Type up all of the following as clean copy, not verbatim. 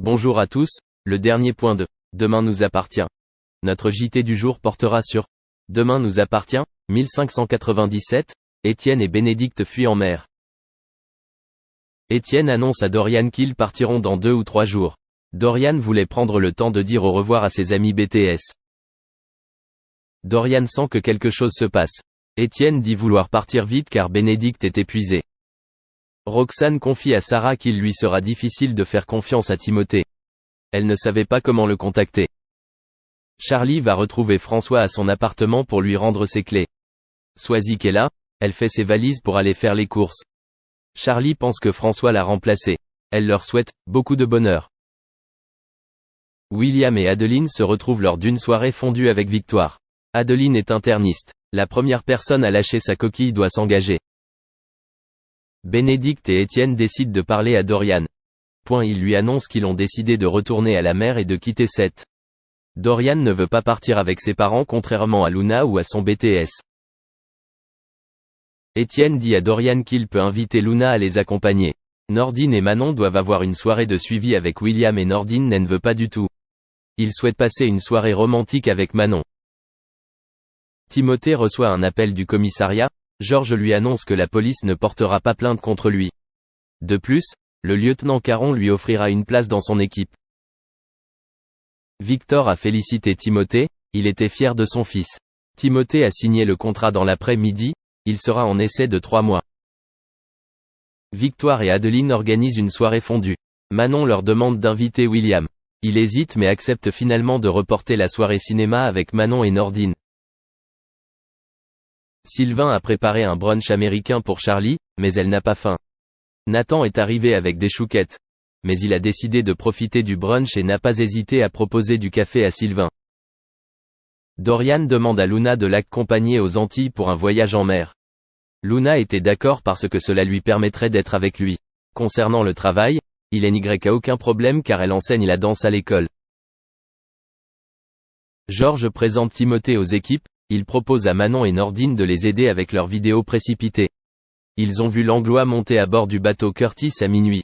Bonjour à tous, le dernier point de Demain nous appartient. Notre JT du jour portera sur Demain nous appartient, 1597, Étienne et Bénédicte fuient en mer. Étienne annonce à Dorian qu'ils partiront dans 2 ou 3 jours. Dorian voulait prendre le temps de dire au revoir à ses amis BTS. Dorian sent que quelque chose se passe. Étienne dit vouloir partir vite car Bénédicte est épuisée. Roxane confie à Sarah qu'il lui sera difficile de faire confiance à Timothée. Elle ne savait pas comment le contacter. Charlie va retrouver François à son appartement pour lui rendre ses clés. Swazik est là, elle fait ses valises pour aller faire les courses. Charlie pense que François l'a remplacé. Elle leur souhaite beaucoup de bonheur. William et Adeline se retrouvent lors d'une soirée fondue avec Victoire. Adeline est interniste. La première personne à lâcher sa coquille doit s'engager. Bénédicte et Étienne décident de parler à Dorian. Ils lui annoncent qu'ils ont décidé de retourner à la mer et de quitter Seth. Dorian ne veut pas partir avec ses parents contrairement à Luna ou à son BTS. Étienne dit à Dorian qu'il peut inviter Luna à les accompagner. Nordine et Manon doivent avoir une soirée de suivi avec William et Nordine ne veut pas du tout. Il souhaite passer une soirée romantique avec Manon. Timothée reçoit un appel du commissariat. Georges lui annonce que la police ne portera pas plainte contre lui. De plus, le lieutenant Caron lui offrira une place dans son équipe. Victor a félicité Timothée, il était fier de son fils. Timothée a signé le contrat dans l'après-midi, il sera en essai de 3 mois. Victoire et Adeline organisent une soirée fondue. Manon leur demande d'inviter William. Il hésite mais accepte finalement de reporter la soirée cinéma avec Manon et Nordine. Sylvain a préparé un brunch américain pour Charlie, mais elle n'a pas faim. Nathan est arrivé avec des chouquettes. Mais il a décidé de profiter du brunch et n'a pas hésité à proposer du café à Sylvain. Dorian demande à Luna de l'accompagner aux Antilles pour un voyage en mer. Luna était d'accord parce que cela lui permettrait d'être avec lui. Concernant le travail, il n'y a aucun problème car elle enseigne la danse à l'école. Georges présente Timothée aux équipes. Il propose à Manon et Nordine de les aider avec leurs vidéos précipitées. Ils ont vu Langlois monter à bord du bateau Curtis à minuit.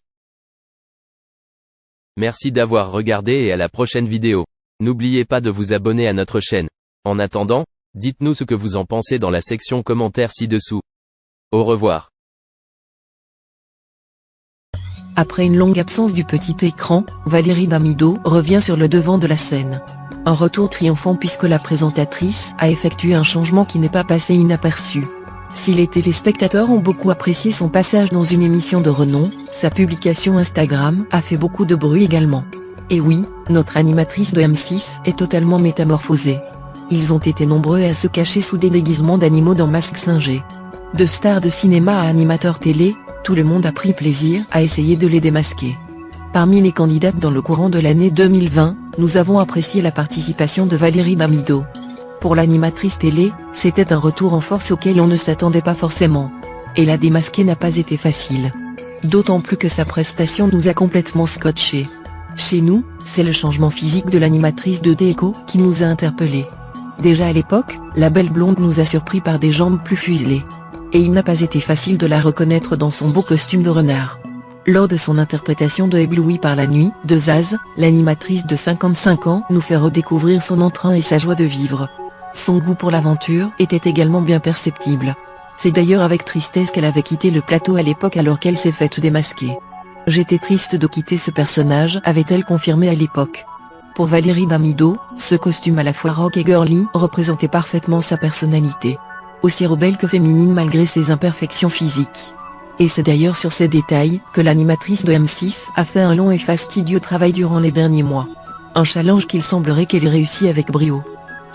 Merci d'avoir regardé et à la prochaine vidéo. N'oubliez pas de vous abonner à notre chaîne. En attendant, dites-nous ce que vous en pensez dans la section commentaires ci-dessous. Au revoir. Après une longue absence du petit écran, Valérie Damido revient sur le devant de la scène. Un retour triomphant puisque la présentatrice a effectué un changement qui n'est pas passé inaperçu. Si les téléspectateurs ont beaucoup apprécié son passage dans une émission de renom, sa publication Instagram a fait beaucoup de bruit également. Et oui, notre animatrice de M6 est totalement métamorphosée. Ils ont été nombreux à se cacher sous des déguisements d'animaux dans Mask Singer. De stars de cinéma à animateurs télé, tout le monde a pris plaisir à essayer de les démasquer. Parmi les candidates dans le courant de l'année 2020, nous avons apprécié la participation de Valérie Damido. Pour l'animatrice télé, c'était un retour en force auquel on ne s'attendait pas forcément. Et la démasquer n'a pas été facile. D'autant plus que sa prestation nous a complètement scotchés. Chez nous, c'est le changement physique de l'animatrice de Déco qui nous a interpellés. Déjà à l'époque, la belle blonde nous a surpris par des jambes plus fuselées. Et il n'a pas été facile de la reconnaître dans son beau costume de renard. Lors de son interprétation de Ébloui par la nuit, de Zaz, l'animatrice de 55 ans nous fait redécouvrir son entrain et sa joie de vivre. Son goût pour l'aventure était également bien perceptible. C'est d'ailleurs avec tristesse qu'elle avait quitté le plateau à l'époque alors qu'elle s'est faite démasquer. J'étais triste de quitter ce personnage, avait-elle confirmé à l'époque. Pour Valérie Damido, ce costume à la fois rock et girly représentait parfaitement sa personnalité. Aussi rebelle que féminine malgré ses imperfections physiques. Et c'est d'ailleurs sur ces détails que l'animatrice de M6 a fait un long et fastidieux travail durant les derniers mois. Un challenge qu'il semblerait qu'elle ait réussi avec brio.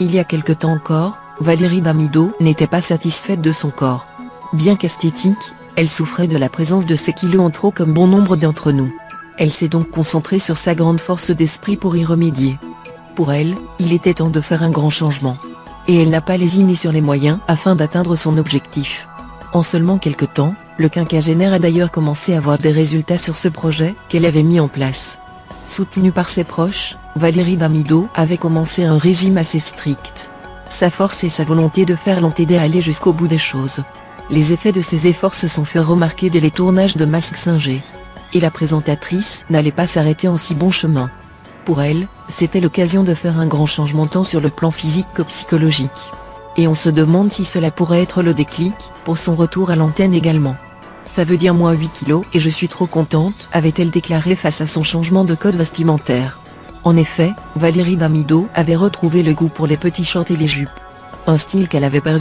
Il y a quelque temps encore, Valérie Damido n'était pas satisfaite de son corps. Bien qu'esthétique, elle souffrait de la présence de ses kilos en trop comme bon nombre d'entre nous. Elle s'est donc concentrée sur sa grande force d'esprit pour y remédier. Pour elle, il était temps de faire un grand changement. Et elle n'a pas lésiné sur les moyens afin d'atteindre son objectif. En seulement quelques temps, le quinquagénaire a d'ailleurs commencé à voir des résultats sur ce projet qu'elle avait mis en place. Soutenue par ses proches, Valérie Damido avait commencé un régime assez strict. Sa force et sa volonté de faire l'ont aidé à aller jusqu'au bout des choses. Les effets de ses efforts se sont fait remarquer dès les tournages de Mask Singer. et la présentatrice n'allait pas s'arrêter en si bon chemin. Pour elle, c'était l'occasion de faire un grand changement tant sur le plan physique que psychologique. Et on se demande si cela pourrait être le déclic, pour son retour à l'antenne également. Ça veut dire moins 8 kilos et je suis trop contente, avait-elle déclaré face à son changement de code vestimentaire. En effet, Valérie Damido avait retrouvé le goût pour les petits shorts et les jupes. Un style qu'elle avait perdu